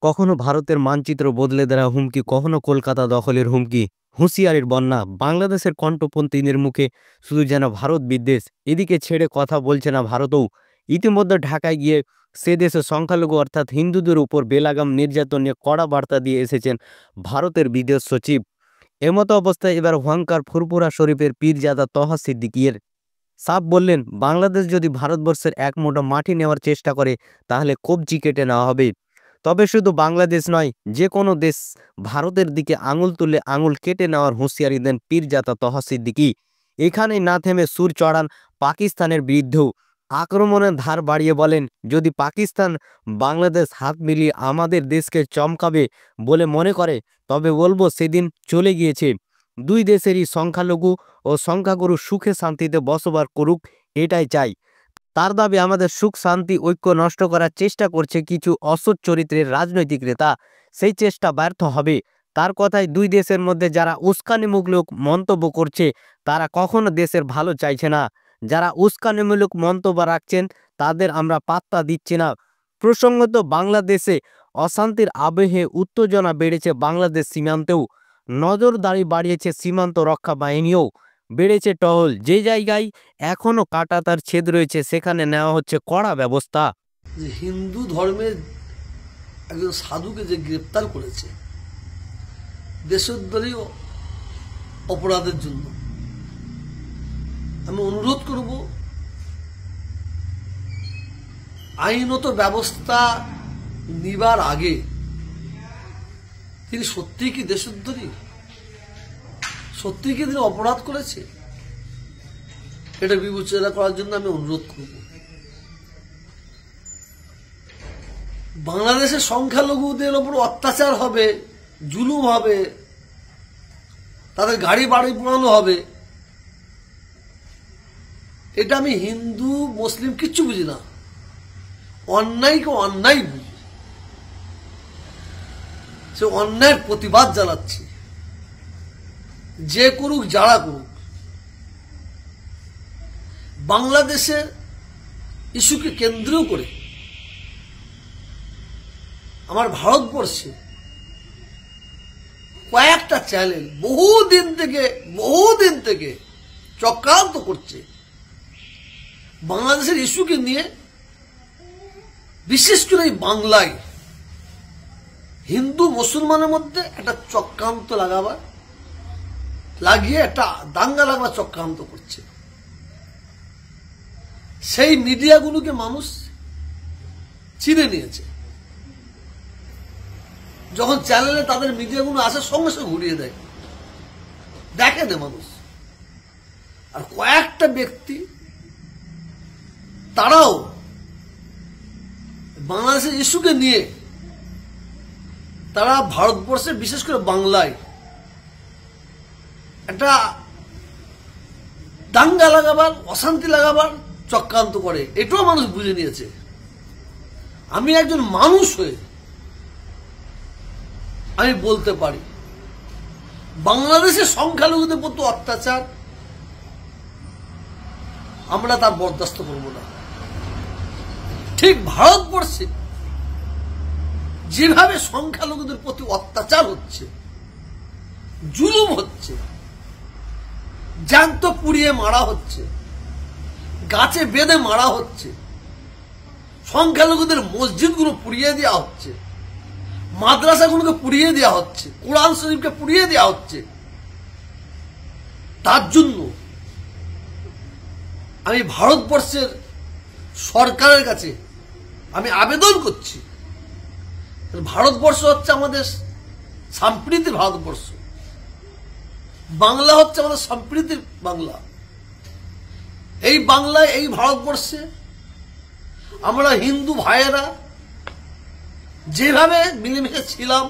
কখনো ভারতের মানচিত্র বদলে দেওয়ার হুমকি, কখনো কলকাতা দখলের হুমকি, হুঁশিয়ারির বন্যা। বাংলাদেশের কণ্ঠপন্থীদের মুখে শুধু যেন ভারত বিদ্বেষ। এদিকে ছেড়ে কথা বলছে না ভারতও। ইতিমধ্যে ঢাকায় গিয়ে সে দেশের সংখ্যালঘু অর্থাৎ হিন্দুদের উপর বেলাগাম নির্যাতন নিয়ে কড়া বার্তা দিয়ে এসেছেন ভারতের বিদেশ সচিব। এমতো অবস্থায় এবার হুঙ্কার ফুরফুরা শরীফের পীরজাদা তহা সিদ্দিকীর। সাফ বললেন, বাংলাদেশ যদি ভারতবর্ষের এক মুঠো মাটি নেওয়ার চেষ্টা করে তাহলে কবজি কেটে নেওয়া হবে। তবে শুধু বাংলাদেশ নয়, যে কোনো দেশ ভারতের দিকে আঙুল তুলে আঙুল কেটে নেওয়ার হুঁশিয়ারি দেন পীরজাদা তহা সিদ্দিকী। এখানেই না থেমে সুর চড়ান পাকিস্তানের বিরুদ্ধেও। আক্রমণের ধার বাড়িয়ে বলেন, যদি পাকিস্তান বাংলাদেশ হাত মিলিয়ে আমাদের দেশকে চমকাবে বলে মনে করে, তবে বলবো সেদিন চলে গিয়েছে। দুই দেশেরই সংখ্যালঘু ও সংখ্যাগুরু সুখে শান্তিতে বসবাস করুক, এটাই চাই। তার দাবি, আমাদের সুখ শান্তি ঐক্য নষ্ট করার চেষ্টা করছে কিছু অসৎ চরিত্রের রাজনৈতিক নেতা। সেই চেষ্টা ব্যর্থ হবে। তার কথায়, দুই দেশের মধ্যে যারা উস্কানিমূলক মন্তব্য করছে তারা কখনো দেশের ভালো চাইছে না। যারা উস্কানিমূলক মন্তব্য রাখছেন তাদের আমরা পাত্তা দিচ্ছি না। প্রসঙ্গত, বাংলাদেশে অশান্তির আবহে উত্তেজনা বেড়েছে বাংলাদেশ সীমান্তেও। নজরদারি বাড়িয়েছে সীমান্ত রক্ষা বাহিনীও। বেড়েছে টহল। যে জায়গায় এখনো কাঁটাতার ছেদ রয়েছে সেখানে নেওয়া হচ্ছে কড়া ব্যবস্থা। যে হিন্দু ধর্মের একজন সাধুকে যে গ্রেপ্তার করেছে দেশদ্রোহী অপরাধের জন্য, আমি অনুরোধ করব আইনত ব্যবস্থা নিবার আগে তিনি সত্যি কি দেশদ্রোহী, সত্যি কি তিনি অপরাধ করেছে, এটা বিবেচনা করার জন্য আমি অনুরোধ করব। বাংলাদেশের সংখ্যালঘুদের ওপর অত্যাচার হবে, জুলুম হবে, তাদের গাড়ি বাড়ি পোড়ানো হবে, এটা আমি হিন্দু মুসলিম কিচ্ছু বুঝি না। অন্যায়কে অন্যায় বুঝি, সে অন্যায়ের প্রতিবাদ জানাচ্ছি। যে করুক যারা করুক, বাংলাদেশের ইস্যুকে কেন্দ্র করে আমার ভারতবর্ষে কয়েকটা চ্যানেল বহুদিন থেকে চক্রান্ত করছে বাংলাদেশের ইস্যুকে নিয়ে। বিশেষ করে এই বাংলায় হিন্দু মুসলমানের মধ্যে একটা চক্রান্ত লাগিয়ে একটা দাঙ্গা লাগবার চক্রান্ত করছে। সেই মিডিয়াগুলোকে মানুষ চিনে নিয়েছে। যখন চ্যানেলে তাদের মিডিয়াগুলো আসে সঙ্গে সঙ্গে ঘুরিয়ে দেয়, দেখে না মানুষ। আর কয়েকটা ব্যক্তি তারাও বাংলাদেশের ইস্যুকে নিয়ে তারা ভারতবর্ষে বিশেষ করে বাংলায় একটা দাঙ্গা লাগাবার, অশান্তি লাগাবার চক্রান্ত করে। এটাও মানুষ বুঝে নিয়েছে। আমি একজন মানুষ হয়ে আমি বলতে পারি, বাংলাদেশের সংখ্যালঘুদের প্রতি অত্যাচার আমরা তার বরদাস্ত করব না। ঠিক ভারতবর্ষে যেভাবে সংখ্যালঘুদের প্রতি অত্যাচার হচ্ছে, জুলুম হচ্ছে, জ্যান্ত পুড়িয়ে মারা হচ্ছে, গাছে বেঁধে মারা হচ্ছে, সংখ্যালঘুদের মসজিদগুলো পুড়িয়ে দেওয়া হচ্ছে, মাদ্রাসাগুলোকে পুড়িয়ে দেওয়া হচ্ছে, কোরআন শরীফকে পুড়িয়ে দেওয়া হচ্ছে, তার জন্য আমি ভারতবর্ষের সরকারের কাছে আমি আবেদন করছি। ভারতবর্ষ হচ্ছে আমাদের সম্প্রীতির ভারতবর্ষ, বাংলা হচ্ছে আমাদের সম্প্রীতির বাংলা। এই বাংলায়, এই ভারতবর্ষে আমরা হিন্দু ভাইয়েরা যেভাবে মিলেমিশে ছিলাম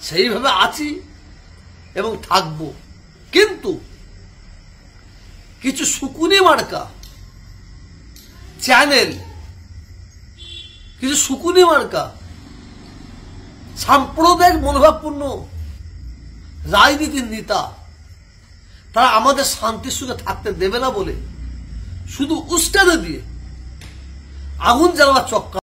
সেইভাবে আছি এবং থাকব। কিন্তু কিছু শুকুনি মার্কা চ্যানেল, কিছু শুকুনি মার্কা সাম্প্রদায়িক মনোভাবপূর্ণ রাজনীতির নেতা, তারা আমাদের শান্তির সুখে থাকতে দেবে না বলে শুধু উস্কানি দিয়ে আগুন জ্বালাবার চক্রান্ত